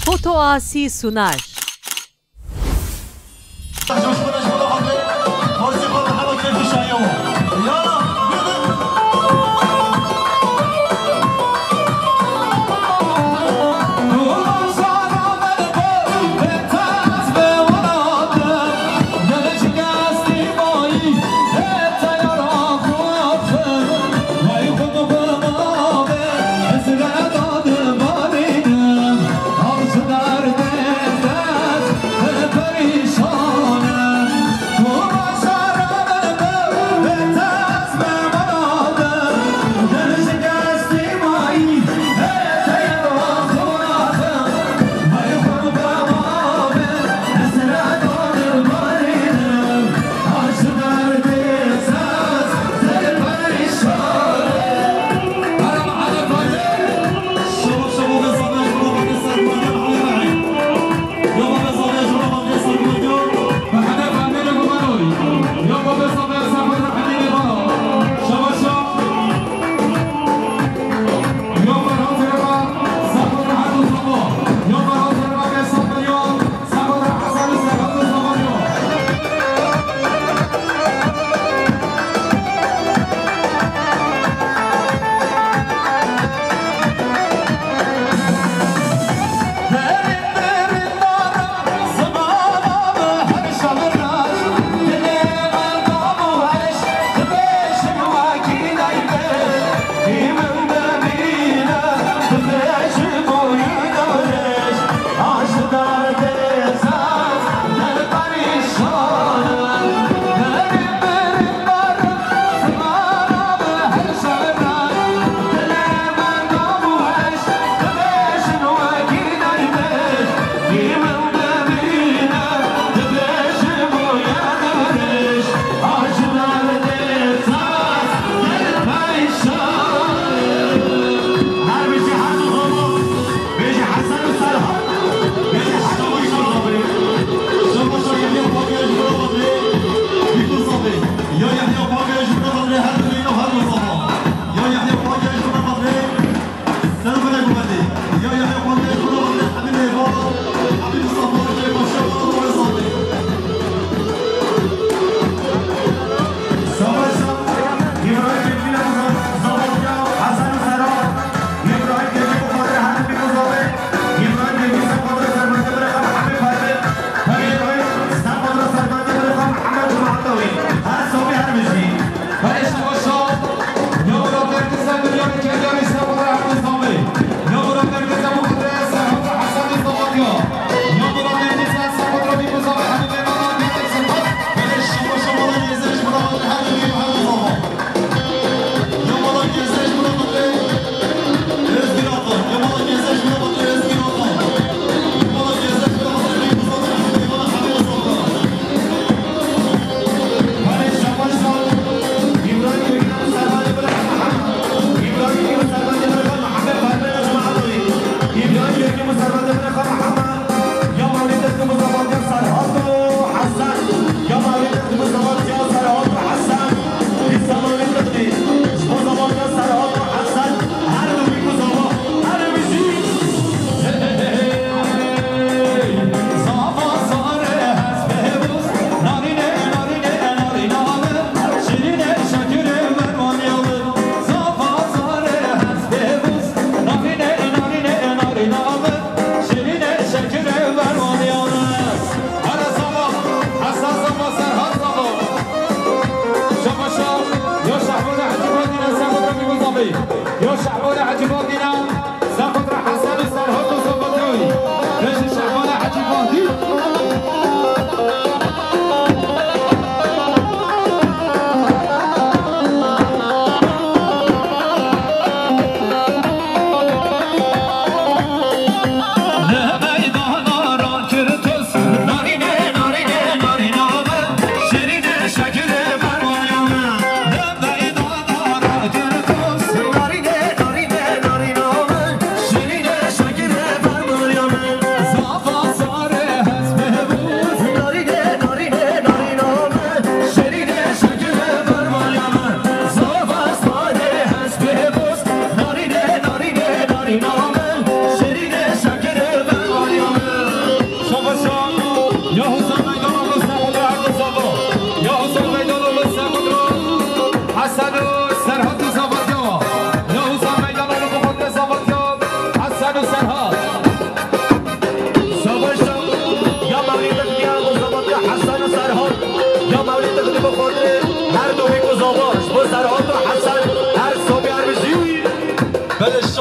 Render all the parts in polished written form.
Foto Asi sunar.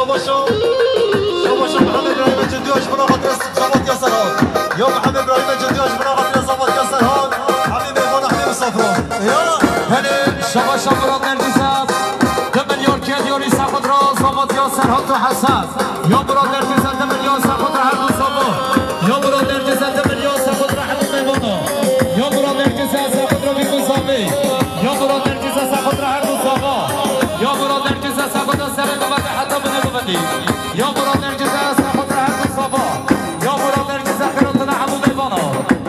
شاباشو محمد ابراهیم جدیاش بنا خاطر زبط یاسر هان یا محمد ابراهیم جدیاش بنا خاطر زبط یاسر هان همین میوان همین مسافران هلی شاباشو برات نرگیزت دملیار که دیاری سخت را زبط یاسر هان تو حساس یا برات نرگیزت دملیار سخت را هر دو سابا یا برات نرگیزت دملیار سخت را هر دو میوانا یا برات نرگیزت سخت را بیگذاری یا برات نرگیزت سخت را هر دو سابا یا برات نرگیزت سخت را سر نوبت حتی بنبودی یا برات نرگیزت سخت را هر دو سابا یا برات نرگیزت خیراتنا همو میوانا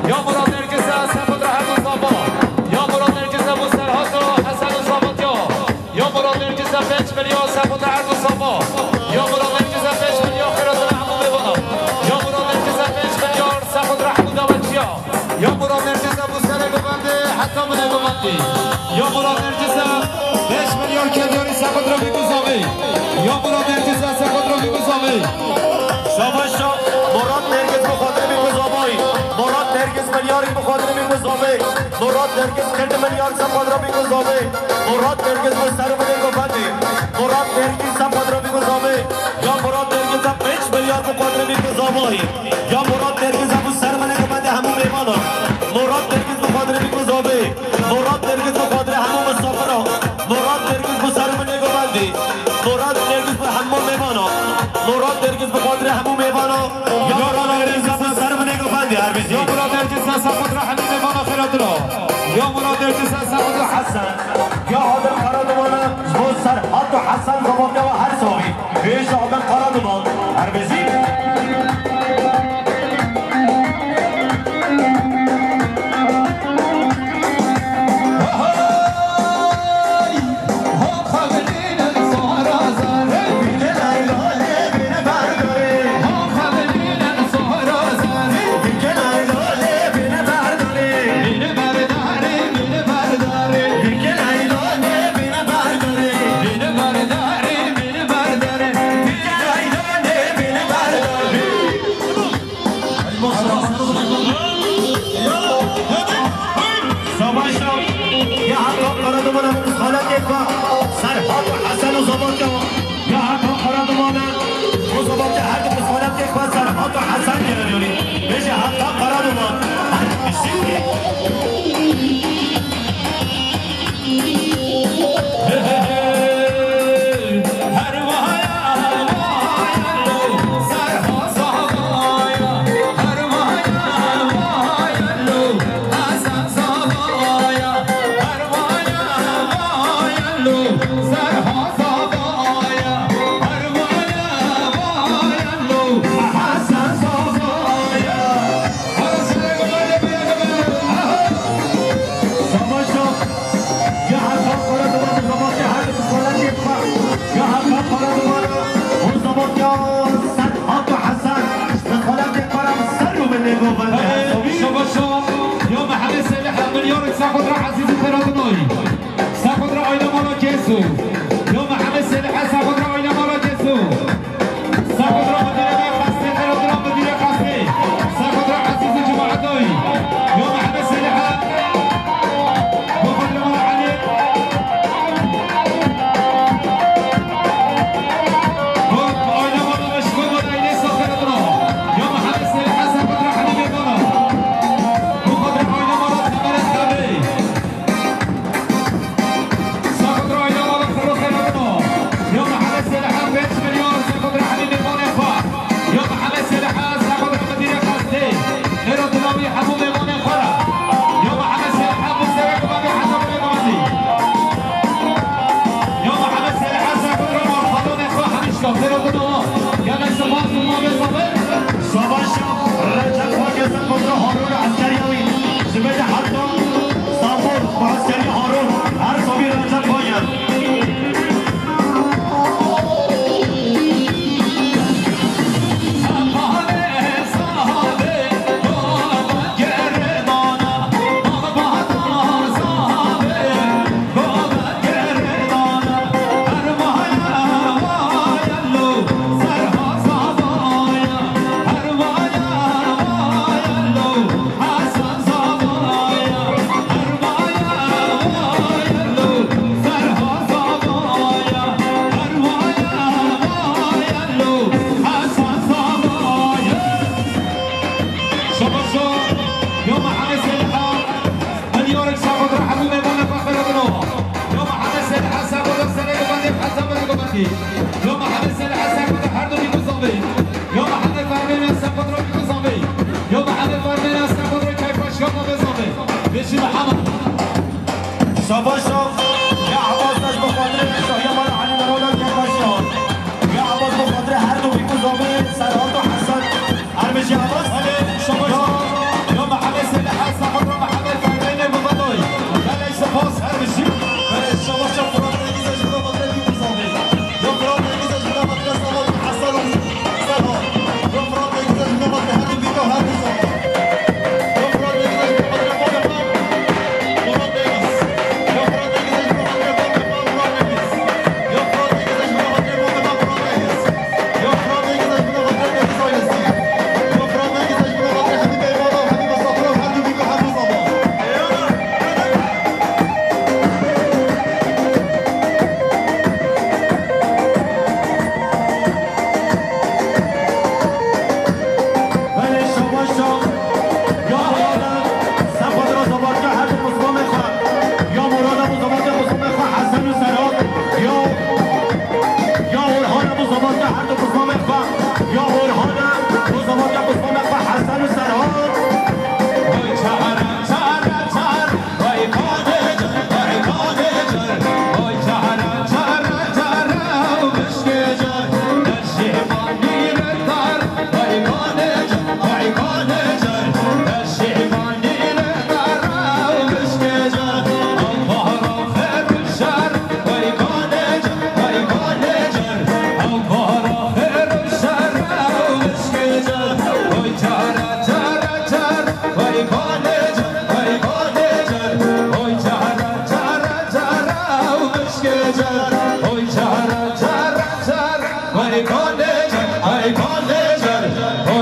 یا برات نرگیزت سخت را هر دو سابا یا برات نرگیزت مسترهات و حسن و صابت یا برات نرگیزت پنج میلیون سخت را هر دو سابا یا برات نرگیزت پنج میلیون خیراتنا همو میوانا یا برات نرگیزت پنج میلیون سخت را همو داوتیا یا برات نرگیزت مسترهات حتی بنبودی یا برات نرگیزت 5 میلیون که دیاری سخت را بیگذاری یا برات نرگیزت سخت را بیگذاری شاباشو مراد نرگس بخاطر بیگذاری مراد نرگس میلیاری بخاطر بیگذاری مراد نرگس 10 میلیون سخت را بیگذاری مراد نرگس مستر بنگوفندی مراد نرگس سخت را بیگذاری یا مراد نرگس 5 میلیون بخاطر بیگذاری یا مراد نرگس مستر بنگوفندی همون میوانا مراد نرگس بخاطر بیگذاری مراد نرگس بخاطر همون مسافرا مراد نرگس مستر بنگوفندی مراد نرگس به همون میوانا مراد نرگس بخاطر همون میوانا یا مراد نرگس مستر بنگوفندی هر بیزی یا مراد نرگس سخت را همین میوانا خیرات را یا مراد نرگس سخت را حسن یا عادل قرادمان مستر حد حسن زمان و هر ساوی بیش عادل قرادمان هر بیزی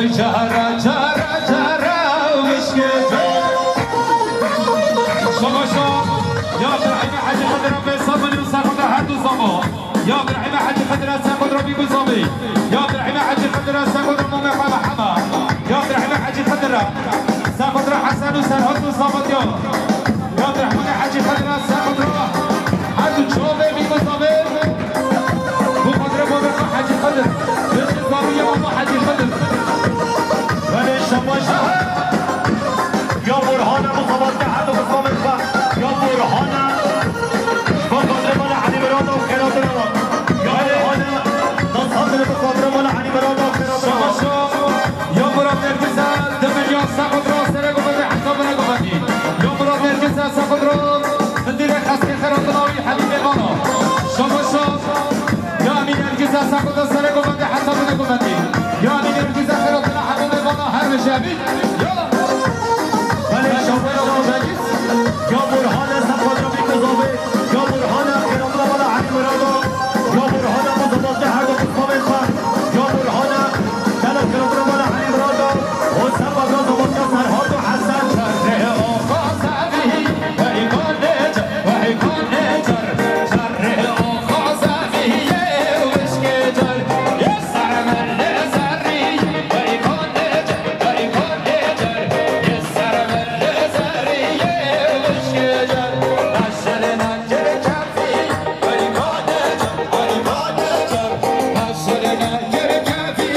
وای جهره جهره جهره مشکل شما یا ابراهیم حاجی خضر به صابونی و سرخود هر دو زمان یا ابراهیم حاجی خضر سرخود را بیگو زامی یا ابراهیم حاجی خضر سرخود را ممقام حما یا ابراهیم حاجی خضر سرخود را حسن و سرحد و زامت یا ابراهیم حاجی خضر سرخود را هر دو چوبه بیگو زامی بو خضر ممقام حاجی خضر بشت زامی یا ممقام حاجی خضر ولی شما یا برهان مصابات که هر دو بزامت یا برهان بخاطر مال علی براد و خیرات نما یا برهان تصادر بخاطر مال علی براد و خیرات نما یا مراد نرگزه دمیا سخت را سر گفته حساب نگفتی یا مراد نرگزه سخت را مدیر خسک خیرات ناوی حبیب بانا شما یا امین نرگزه سخت را سر گفته حساب نگفتی یا امین نرگزه خیرات ناوی حبیب بانا هر مشابه یا برهان سفاد را بیگذابه یا برهان خیرات را مال علی برادا یا برهان مصابات هر دو بزامت یا برهان دل خیرات را مال علی برادا و سفاد را زباد یا سرحاد و حسن شره آقا زبیهی و ایمان نجر و ایمان نجر شره آقا زبیهی و بشک جر یه سرمن نزری و ایمان نجر و ایمان نجر یه سرمن نزری و بشک جر بشر نجر کفی و ایمان نجر و ایمان نجر بشر نجر کفی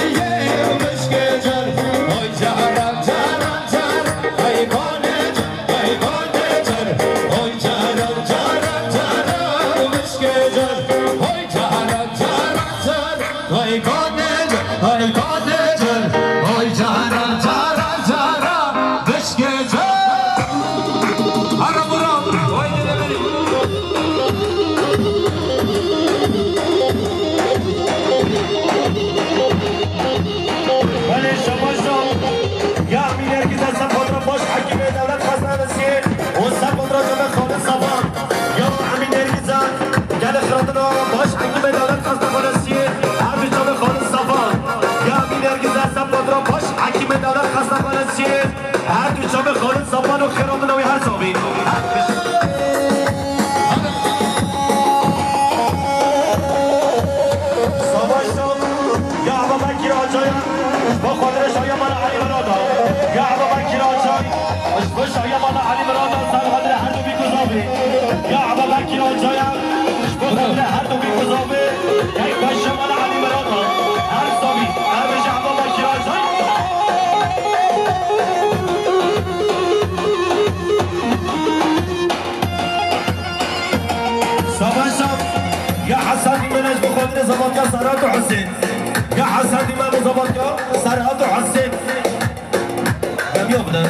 و بشک جر وای جهرم جهرم جهر و ایمان نجر و ایمان نجر وای جهرم جهرم جهر و بشک جر وای جهرم جهرم جهر و ایمان نجر و ایمان نجر وای جهرم جهرم جهر بشک جر هر مرام وای دلبری ولی شما یا امین نرگز از سفاد را باش حکیم دولت خواستن رسیه و سفاد را جمع خالد سفاد یا امین نرگز گل خیرات را باش حکیم دولت خواستن رسیه هر دو جمع خالد سفاد یا امین نرگز از سفاد را باش حکیم دولت خواستن رسیه هر دو جمع خالد سفاد و خیرات نوی هر زاوی یا ابابکر آجای با خاطر شاید مال علی برادا یا ابابکر آجای با شاید مال علی برادا سر خاطر هر دو بیگذابه یا ابابکر آجای با خاطر هر دو بیگذابه یک باش مال علی برادا هر زاوی هر بشه ابابکر آجای سباشم یا حسن منش بخاطر زبان یا سرات و حسین یا حسن امام زبانگاه سرحد و حسین کمی بودن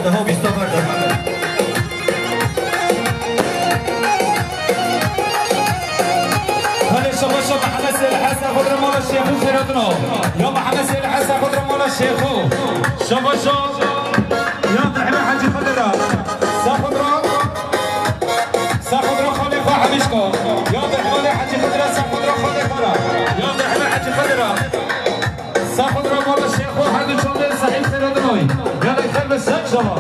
ده ها بیستا بردن ولی شما محمد سیل حسن خود را مال شیخو خیراتنا یا محمد سیل حسن خود را مال شیخو شما یا ابراهیم حاجی خود را سخود را خالی خواه حمیش کن یا ابراهیم حاجی خود را سخود را خالی خواه یا ابراهیم حاجی خود را سخود را مال شیخو هر دو چونده صحیح خیراتنایی یا خیر به سک شما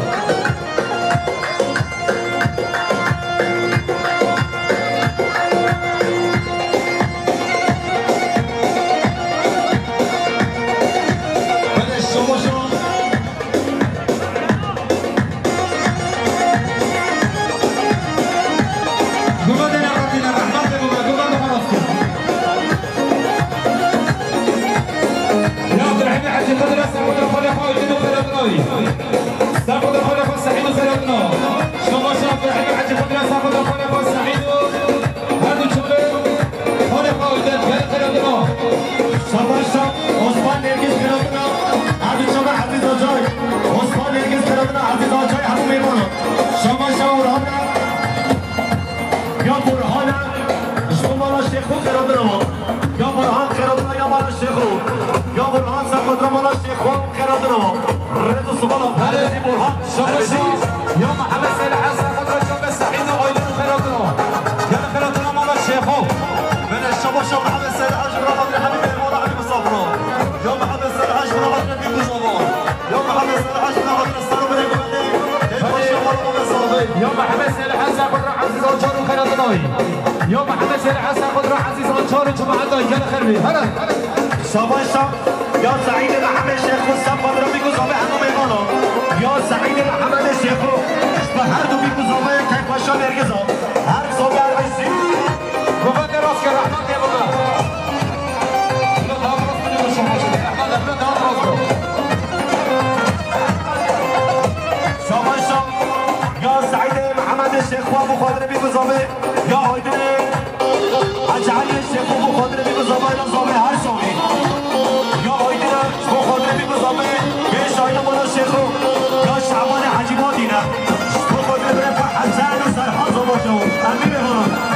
یا محمد سیل حسن خود را جنب سعید و آیدن خیراتنا یا خیراتنا مالا شیخو من الشباب محمد سيد حاج برافض حبيبي الموضوع اللي بصبره يا محمد سيد حاج برافض خاطر بيكو زوبا يا محمد صالح عشان خاطر السلام عليكم يا محمد صالح عشان خاطر عزيز وجار وخيرات يا محمد صالح عشان خاطر عزيز وجار وجماعة الله يلا خير هلا شاباشا يا سعيد محمد شيخ حسام خاطر بيكو زوبا همه میمانا یا سعید محمد شیخو به هر دو بيكو زوبا که باشا نرگزا هر زوبا هر بسی روبان راست که رحمت یه بگا شاباشا یا سعید محمد شیخو بخاطر بيكو زوبا یا آیدن اجعلی شیخو بخاطر بيكو زوبا یا زوبا هر شوی یا آیدن بخاطر بيكو زوبا بیش آیدن بالا شیخو یا شعبان حجیباتی نه بخاطر برای حسن و سرحان زوباتو امیر خانم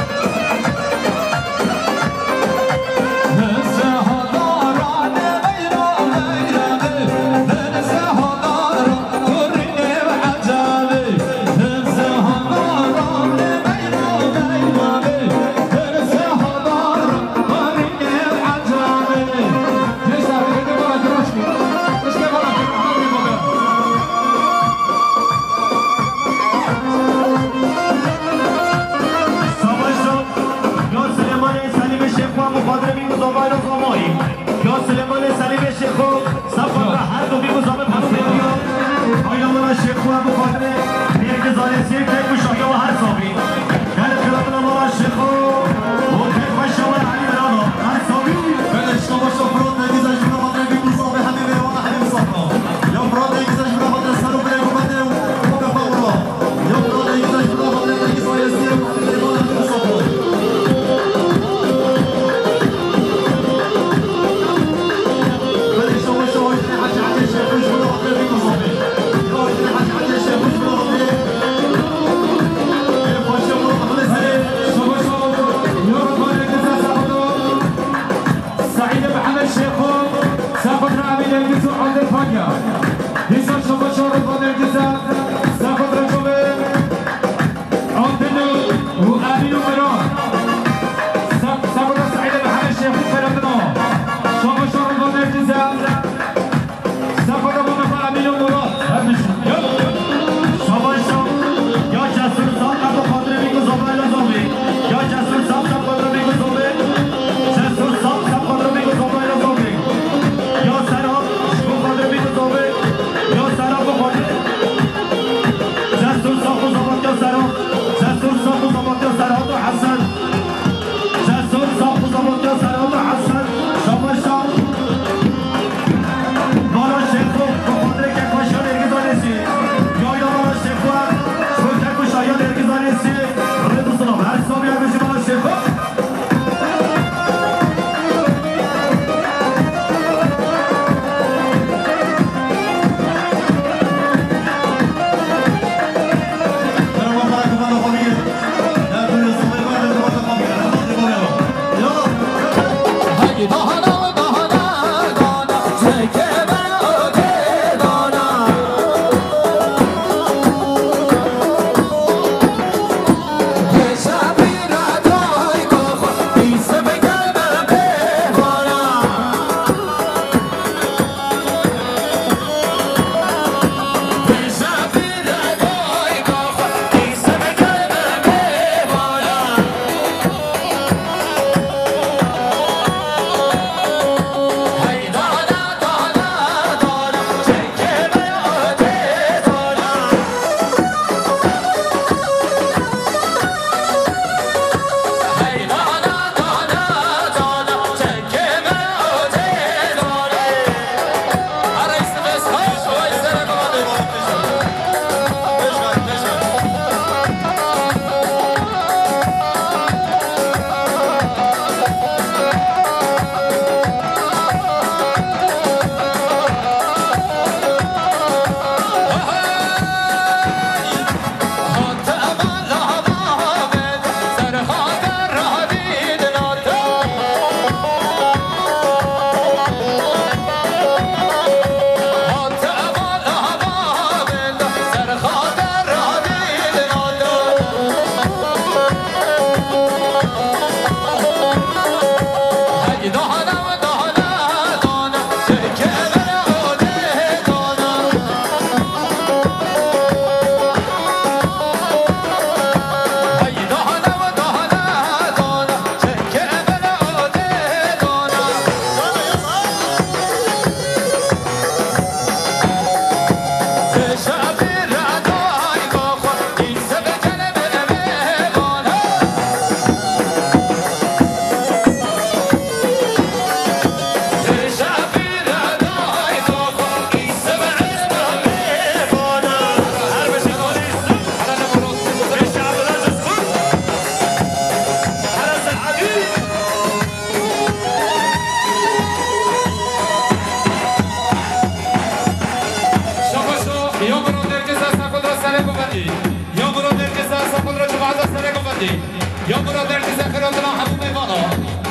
ببندی یا برادر که زخیراتنا همون میمانا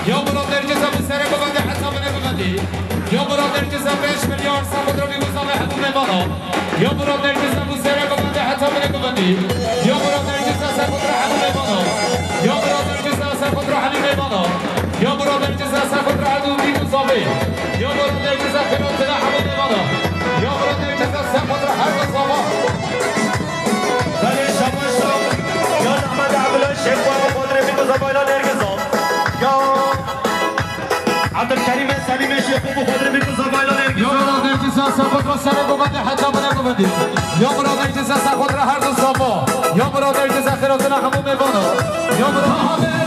یا برادر که زبون سره ببنده حتی منه ببندی یا برادر که زن 5 میلیارد سخت را میگوزامه همون میمانا یا برادر که زبون سره ببنده حتی منه ببندی یا برادر که زن سخت را همون میمانا یا برادر که زن سخت را همون میمانا یا برادر که زن سخت را همون میگوزامه یا برادر که زخیراتنا همون میمانا یا برادر که زن سخت را هر بزامه بله شما یا نحمد عبدالله شیخ و مقادر میگوزا بایلا نرگزام یا عبدالکریم سلیم شیخ و مقادر میگوزا بایلا نرگزام یا برادر که زن سخت را سره ببنده حتی منه ببندی یا برادر که زن سخت را هر بزامه یا برادر که زخیراتنا همون میمانا یا برادر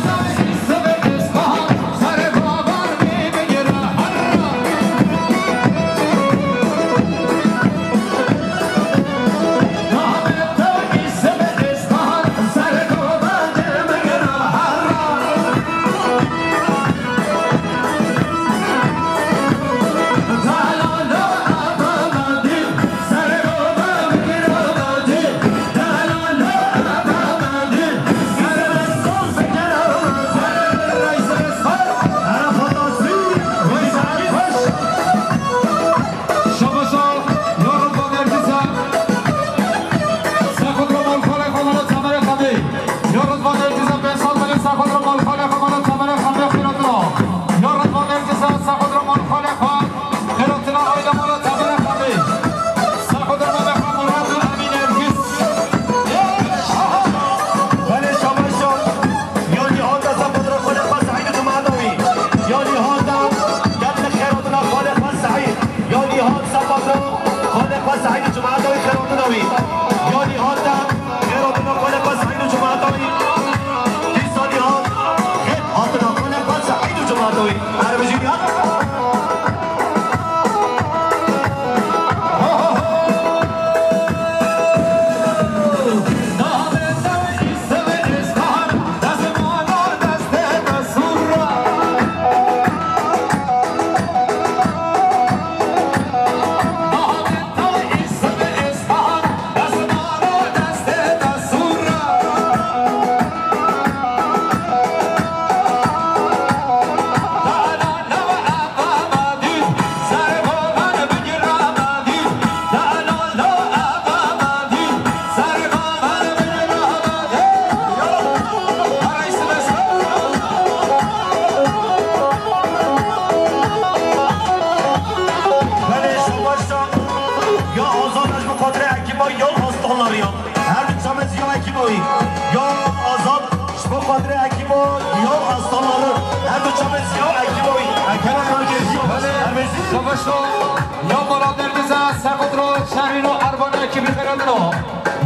یا برادر که زن سخت را شهرین و عربانه کی بخیرندنا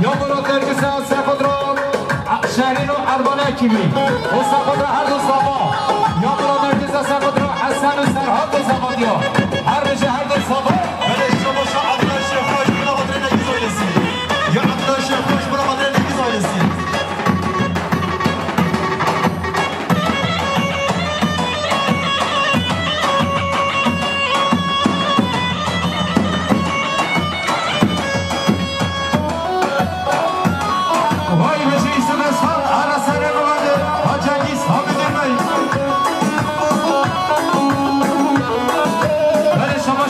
یا برادر که زن سخت را شهرین و عربانه کی بی و سخت را هر دو ساما یا برادر که زن سخت را حسن و سرحاد و زمانیا هر بشه هر دو ساما بله شما شا عبدالله شیخ خوش برا قدر نگیز آیلسی یا عبدالله شیخ خوش برا قدر نگیز آیلسی شما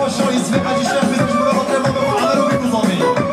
شما شایسته قدیشه بزنش برای خاطر ما به خانه رو بگذارید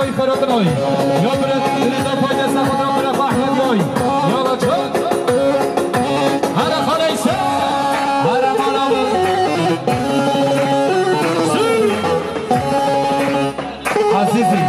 روی فرات روی یا برد رضا پایده سفت را برد احمد روی یا بچه هر خانه ایسا هر مالا عزیزی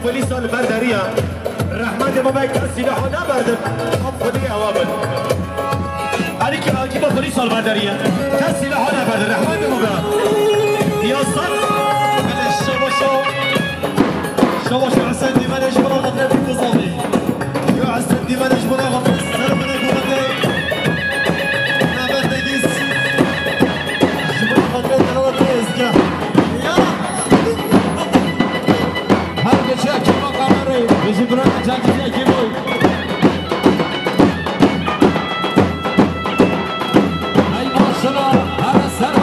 پلیس آل برداری هم رحمت ما باید کسی ها نبردم هم خودی عوامل علی که آنکی با پلیس آل برداری هم کسی ها نبرده رحمت ما باید یا سال بله شما حسن دیمنش برا غطره بی نظامی یا حسن دیمنش برا غطره سر من گونده نبرده دیست شما غطره دلوات نیست که چه ما کامره بچه برای جنگی کی بود ای ماشاءالله هر سر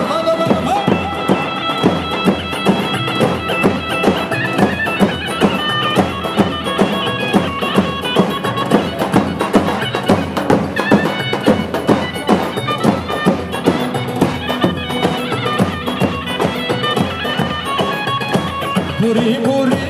بوری بوری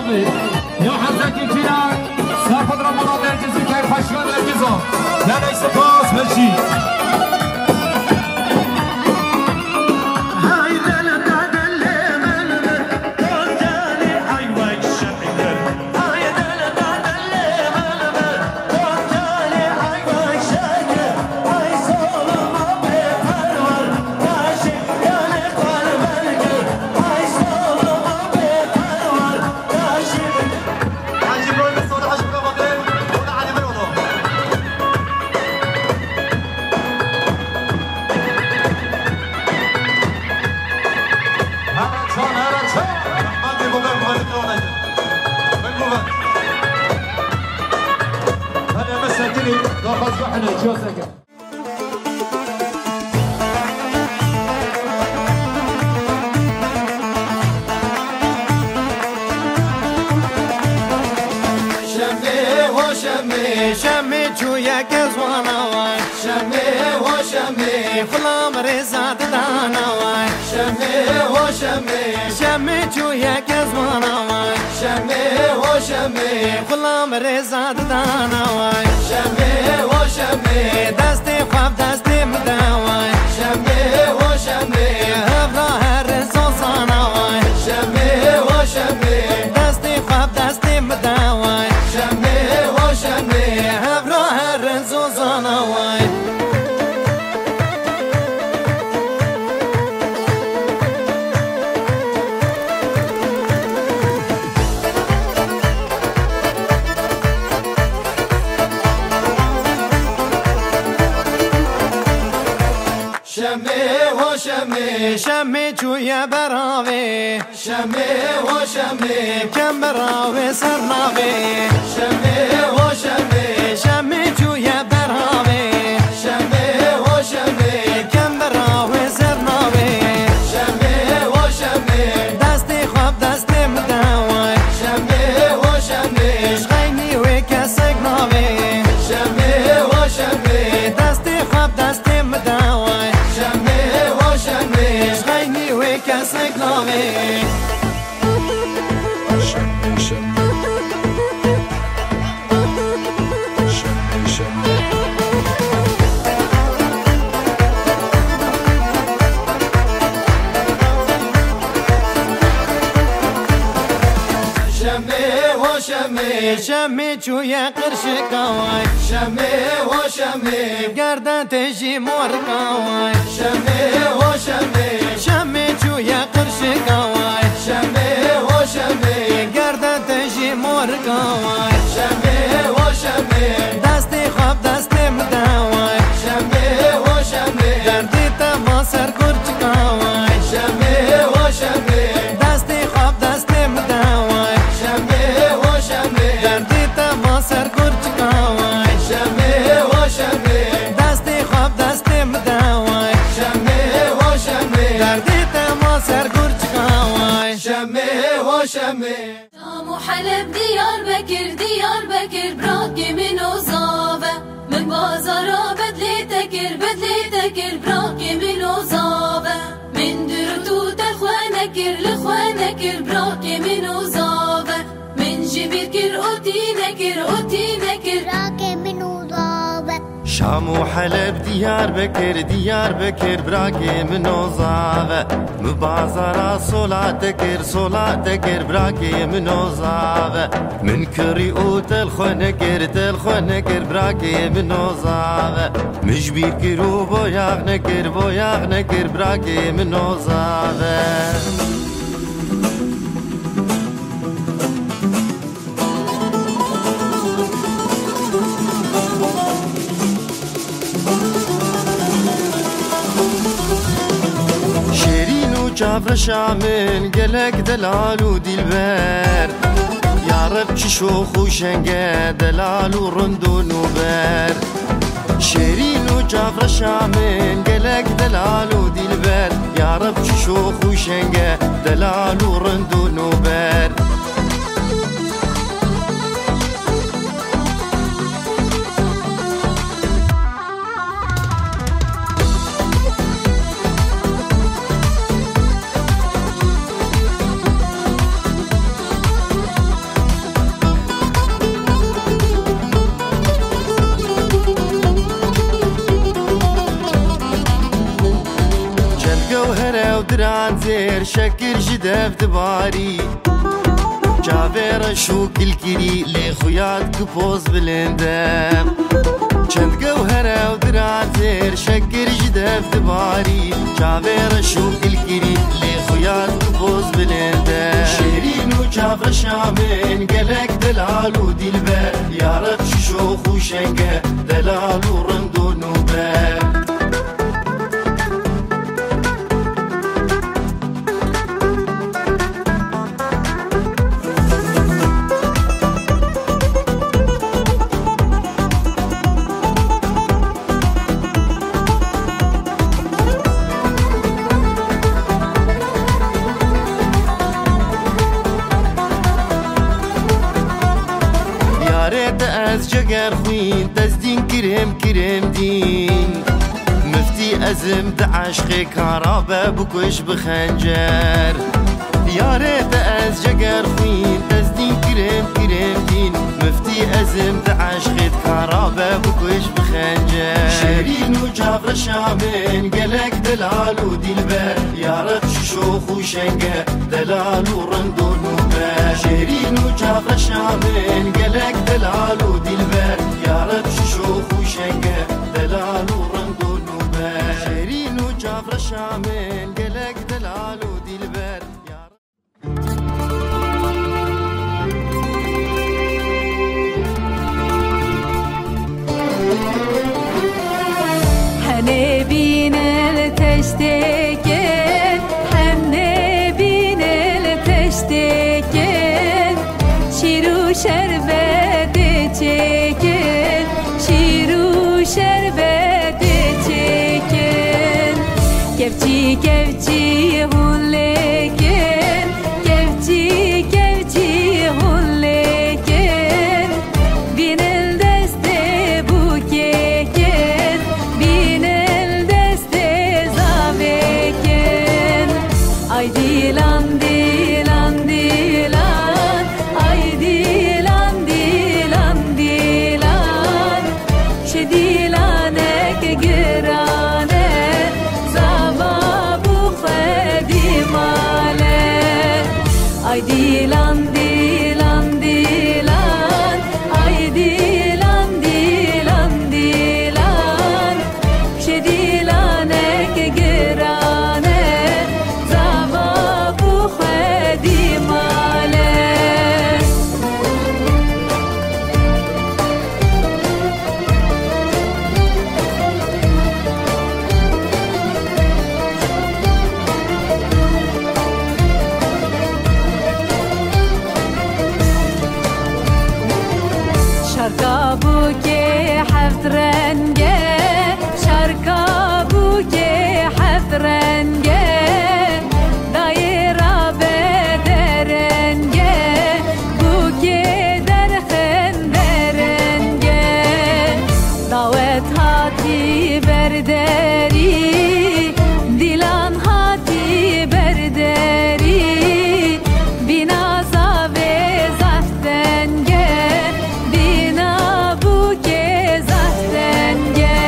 صافي يا حزكي كينا سافد رمضان نرجسي كيف حشوان نرجسو لا ليس باس ماشي شمي جويا كزوانا واي شمي وشمي فلام رزاد دانا واي شمي وشمي شمي جويا كزوانا واي شمي وشمي فلام رزاد دانا واي شمي وشمي دستي خواب دستي مداواي شمي وشمي هبرا هرزو صانا واي شمي وشمي دستي خواب دستي مداواي شمي وشمي هبرا هرزو صانا واي شمي جويا براوي شمي وشمي كم براوي سرناوي شمي وشمي شمي جويا براوي شمي وشمي كم براوي سرناوي شمي وشمي دستي خواب دستي مداوي شمي وشمي شغيني وكاسك ناوي شمي وشمي دستي خواب دستي مداوي شمي وشمي شغيني وكاسك ناوي شمي جويا قرشك واي شمي وشمي قردان تجي موركا واي شمي وشمي شمي جويا قرشك واي شمي وشمي قردان تجي موركا واي شمي وشمي دستي خواب دستي مداواي شمي وشمي دردي تماسر كرچكا واي شمي وشمي دستي خواب دستي مداواي شمي وشمي دردي تماسر كرچكا واي شمي وشمي دستي خواب دستي مداواي شمي وشمي دردي تماسر كرچكا واي شمي وشمي شام وحلب ديار بكر براكي من وزابة من بازارا بدلي تكر براكي من وزابة من درتوت لخوانكر براكي من وزابة من جبير كر أوتي نكر براكي من وزابة شام وحلب ديار بكر براكي من وزابة مبازرة صلاتكر براكي من وزابة من كريو تلخونكر براكي من وزابة مجبير كرو بوياغنكر براكي من وزابة جابر شامن قلق دلال ودلبر يا رب شوخ وشنقه دلال ورندو نوبر شيرين وجابر شامن قلق دلال ودلبر يا رب شوخ وشنقه دلال ورندو نوبر دران زير شكر جدف دباري جابر شو كل كري لي خويات كبوز بلندم چند جوهرة ودران زير شكر جدف دباري جابر شو كل كري لي خويات كبوز بلندم شيرين وجابر شامن قلق دلال ودلبر يا رب شوخ وشنقه دلال ورندو نوبه از جگر خوین تزدین کرم دین مفتی ازم دعشق کارابه بکش بخنجر یارت از جگر خوین تزدین کرم دین مفتی ازم دعشق کارابه بکش بخنجر شیرین و جعفر شامن قلق دلال و دلبر یارت شوخ و شنگه دلال و رند و نوبه شیرین و جعفر شامن قلق دلال و دلبر یارت شوخ و شنگه دلال و رند و نوبه شیرین و جعفر شامن قلق دلال و دلبر هنبين التشتكين هنبين التشتكين شيرو شربت تشكين شيرو شربت تشكين كفتي هولكين كفتي هولكين بين الدست بوكيكين بين الدست زابكين اي ديلان ديلان ديلان اي ديلان ديلان ديلان شديلانك قرانه زبابو خدي ماله اي ديلان ديلان ديلان اي ديلان ديلان ديلان شديلانك قرانه زبابو خدي ماله شركابوكي حفظ رنجه شركابوكي حفظ رنجه دايرة بدرنجه بوكي درخن درنجه دعوت هاتي برداري دلان هاتي برداري بنا زاوي زفتنجه بنا بوكي زفتنجه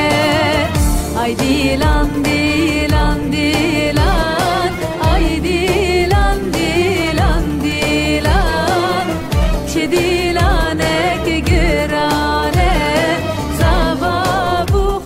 اي ديلان ديلان ديلان اي ديلان ديلان ديلان شديلانك قرانه زبابو خ